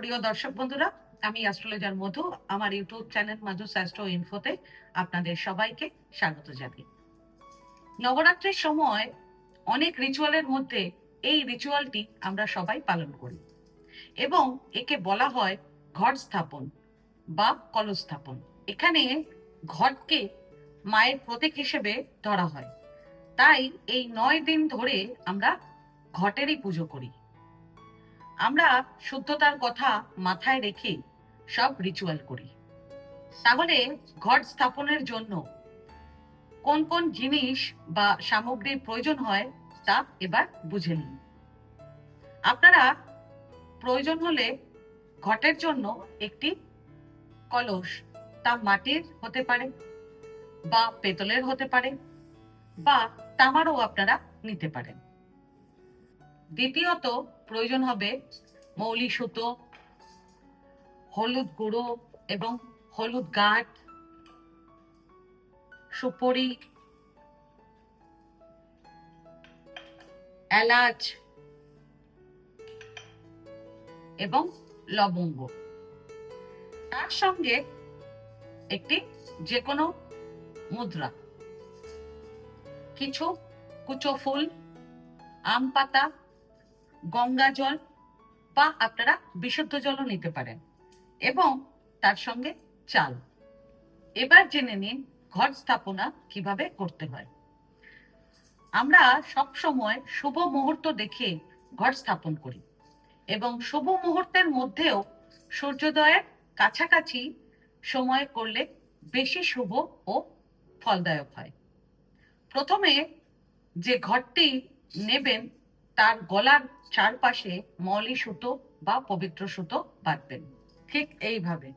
প্রিয় দর্শক বন্ধুরা, আমি অ্যাস্ট্রোলজার মধু। আমার ইউটিউব চ্যানেল মধুস অ্যাস্ট্রো ইনফোতে আপনাদের সবাইকে স্বাগত জানাই। নবরাত্রির সময় অনেক রিচুয়ালের মধ্যে এই রিচুয়ালটি আমরা সবাই পালন করি এবং একে বলা হয় ঘট স্থাপন বা কলস স্থাপন। এখানে ঘটকে মায়ের প্রতীক হিসেবে ধরা হয়, তাই এই 9 দিন ধরে আমরা ঘটেরই পুজো করি। আমরা শুদ্ধতার কথা মাথায় রেখে সব রিচুয়াল করি। তাহলে ঘট স্থাপনের জন্য কোন কোন জিনিস বা সামগ্রীর প্রয়োজন হয় তা এবার বুঝে নিন। আপনারা প্রয়োজন হলে ঘটের জন্য একটি কলস, তা মাটির হতে পারে বা পেতলের হতে পারে বা তামারও আপনারা নিতে পারেন। দ্বিতীয়ত প্রয়োজন হবে মৌলি সুতো, হলুদ গুঁড়ো এবং হলুদ গাঁট, সুপরি, এলাচ এবং লবঙ্গ। তার সঙ্গে একটি যে কোনো মুদ্রা, কিছু কুচো ফুল, আম পাতা, গঙ্গা জল বা আপনারা বিশুদ্ধ জলও নিতে পারেন এবং তার সঙ্গে চাল। এবার জেনে নিন ঘট স্থাপনা কিভাবে করতে হয়। আমরা সব সময় শুভ মুহূর্ত দেখে ঘট স্থাপন করি এবং শুভ মুহূর্তের মধ্যেও সূর্যোদয়ের কাছাকাছি সময় করলে বেশি শুভ ও ফলদায়ক হয়। প্রথমে যে ঘটটি নেবেন তার গলার চারপাশে মলি সুতো বা পবিত্র সুতো বাঁধবেন, ঠিক এইভাবে।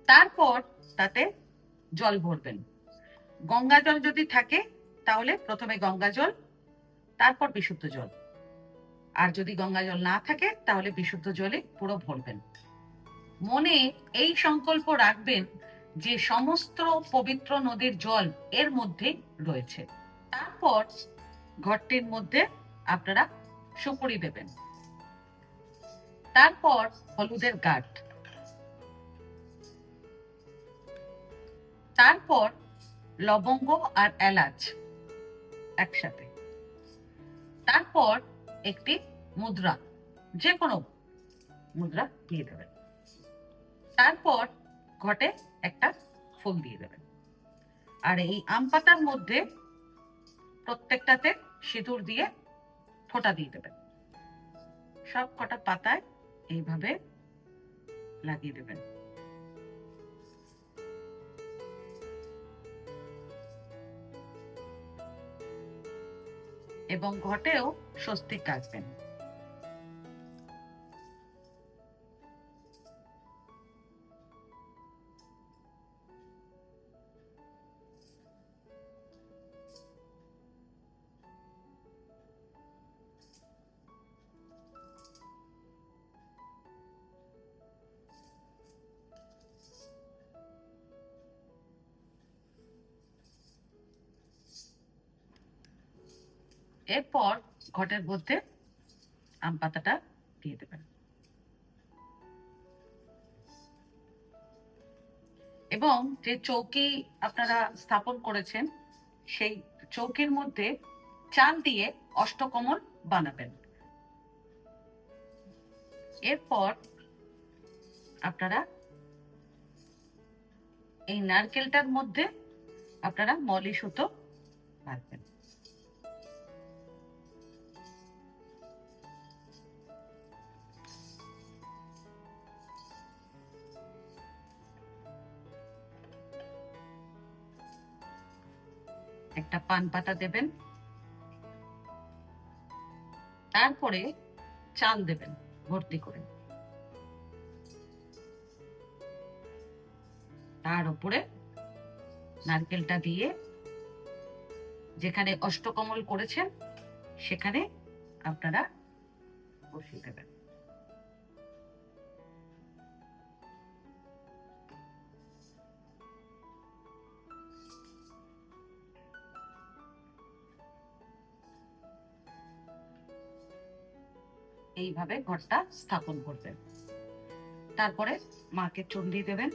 তারপর তাতে জল ভরবেন। গঙ্গা জল যদি থাকে তাহলে প্রথমে গঙ্গা জল, তারপর বিশুদ্ধ জল। আর যদি গঙ্গা জল না থাকে তাহলে বিশুদ্ধ জলে পুরো ভরবেন। মনে এই সংকল্প রাখবেন যে সমস্ত পবিত্র নদীর জল এর মধ্যে রয়েছে। তারপর ঘরটির মধ্যে আপনারা সুপুরি দেবেন, তারপর হলুদের গাঁট, তারপর লবঙ্গ আর এলাচ একসাথে, তারপর একটি মুদ্রা, যে কোনো মুদ্রা দিয়ে দেবেন, তারপর ঘটে একটা ফুল দিয়ে দেবেন। আর এই আম পাতার মধ্যে প্রত্যেকটাতে সিঁদুর দিয়ে ফোঁটা দিয়ে দেবেন। সব কটা পাতায় এইভাবে লাগিয়ে দেবেন। এবং ঘটেও স্বস্তিক আঁকবেন। এরপর ঘটের মধ্যে আম পাতাটা দিয়ে দেবেন এবং যে চৌকি আপনারা স্থাপন করেছেন সেই চৌকির মধ্যে চাল দিয়ে অষ্টকমল বানাবেন। এরপর আপনারা এই নারকেলটার মধ্যে আপনারা মলি সুতো বাঁধবেন। একটা পান পাতা দেবেন, তারপরে চাল দেবেন ভর্তি করে, তার উপরে নারকেলটা দিয়ে যেখানে অষ্টকমল করেছেন সেখানে আপনারা বসিয়ে দেবেন। এইভাবে ঘটটা স্থাপন করবেন। তারপরে মাকে চণ্ডী দেবেন।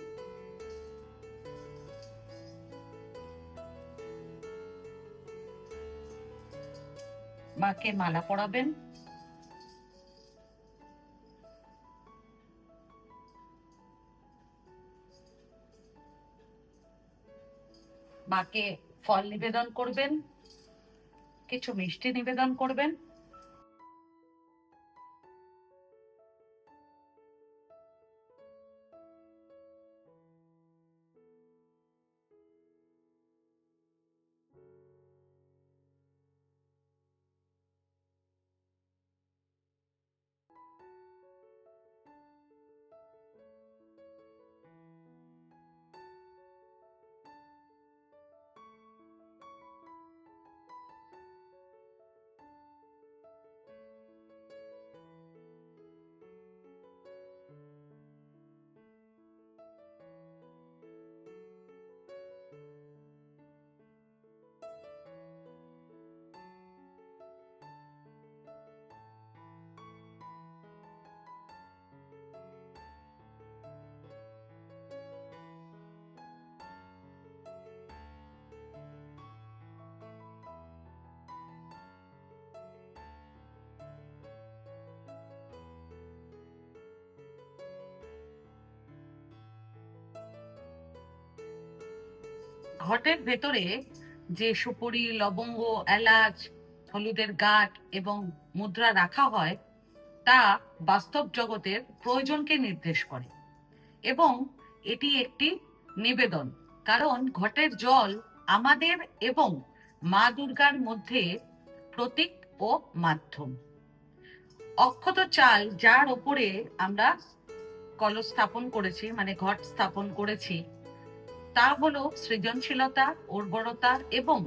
মাকে মালা পরাবেন। মাকে ফল নিবেদন করবেন, কিছু মিষ্টি নিবেদন করবেন। ঘটের ভেতরে যে সুপুরি, লবঙ্গ, এলাচ, হলুদের গাঁট এবং মুদ্রা রাখা হয় তা বাস্তব জগতের প্রয়োজনকে নির্দেশ করে এবং এটি একটি নিবেদন, কারণ ঘটের জল আমাদের এবং মা দুর্গার মধ্যে প্রতীক ও মাধ্যম। অক্ষত চাল যার ওপরে আমরা কলস স্থাপন করেছি, মানে ঘট স্থাপন করেছি, তা হলো সৃজনশীলতা, উর্বরতা এবং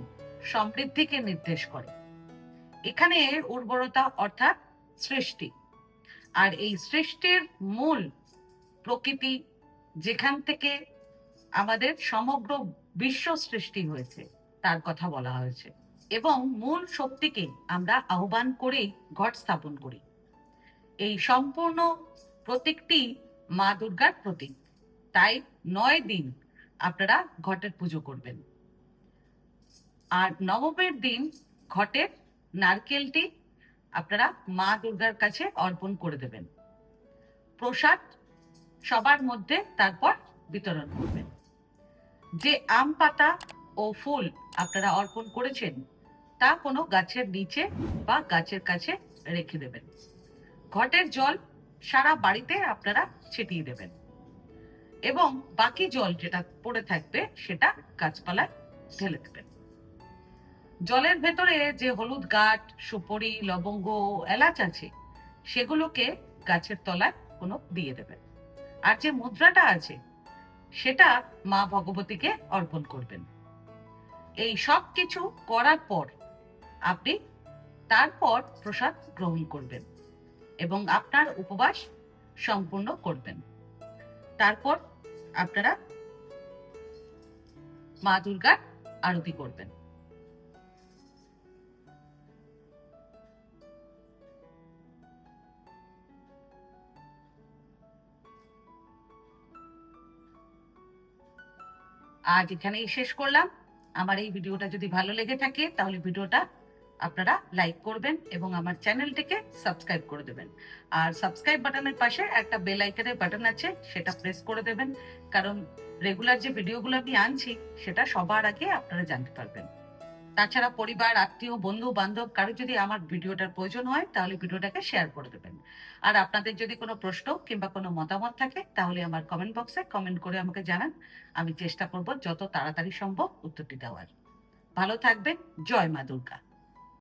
সমৃদ্ধিকে নির্দেশ করে। এখানে উর্বরতা অর্থাৎ সৃষ্টি, আর এই সৃষ্টির মূল প্রকৃতি, যেখান থেকে আমাদের সমগ্র বিশ্ব সৃষ্টি হয়েছে তার কথা বলা হয়েছে, এবং মূল শক্তিকে আমরা আহ্বান করেই ঘট স্থাপন করি। এই সম্পূর্ণ প্রতীকটি মা দুর্গার প্রতীক, তাই 9 দিন আপনারা ঘটের পুজো করবেন। আর নবমীর দিন ঘটের নারকেলটি আপনারা মা দুর্গার কাছে অর্পণ করে দেবেন। প্রসাদ সবার মধ্যে তারপর বিতরণ করবেন। যে আম পাতা ও ফুল আপনারা অর্পণ করেছেন তা কোনো গাছের নিচে বা গাছের কাছে রেখে দেবেন। ঘটের জল সারা বাড়িতে আপনারা ছিটিয়ে দেবেন এবং বাকি জল যেটা পড়ে থাকবে সেটা গাছপালায় ঢেলে দেবেন। জলের ভেতরে যে হলুদ গাঁট, সুপরি, লবঙ্গ, এলাচ আছে সেগুলোকে গাছের তলায় কোনো দিয়ে দেবেন। আর যে মুদ্রাটা আছে সেটা মা ভগবতীকে অর্পণ করবেন। এই সব কিছু করার পর আপনি তারপর প্রসাদ গ্রহণ করবেন এবং আপনার উপবাস সম্পূর্ণ করবেন। তারপর আপনারা মা দুর্গার আরতি করবেন। আজ এখানেই শেষ করলাম। আমার এই ভিডিওটা যদি ভালো লেগে থাকে তাহলে ভিডিওটা আপনারা লাইক করবেন এবং আমার চ্যানেলটিকে সাবস্ক্রাইব করে দেবেন। আর সাবস্ক্রাইব বাটনের পাশে একটা বেল আইকনের বাটন আছে, সেটা প্রেস করে দেবেন, কারণ রেগুলার যে ভিডিওগুলো আমি আনছি সেটা সবার আগে আপনারা জানতে পারবেন। তাছাড়া পরিবার, আত্মীয়, বন্ধু বান্ধব কারো যদি আমার ভিডিওটার প্রয়োজন হয় তাহলে ভিডিওটাকে শেয়ার করে দেবেন। আর আপনাদের যদি কোনো প্রশ্ন কিংবা কোনো মতামত থাকে তাহলে আমার কমেন্ট বক্সে কমেন্ট করে আমাকে জানান। আমি চেষ্টা করব যত তাড়াতাড়ি সম্ভব উত্তরটি দেওয়ার। ভালো থাকবেন। জয় মা দুর্গা।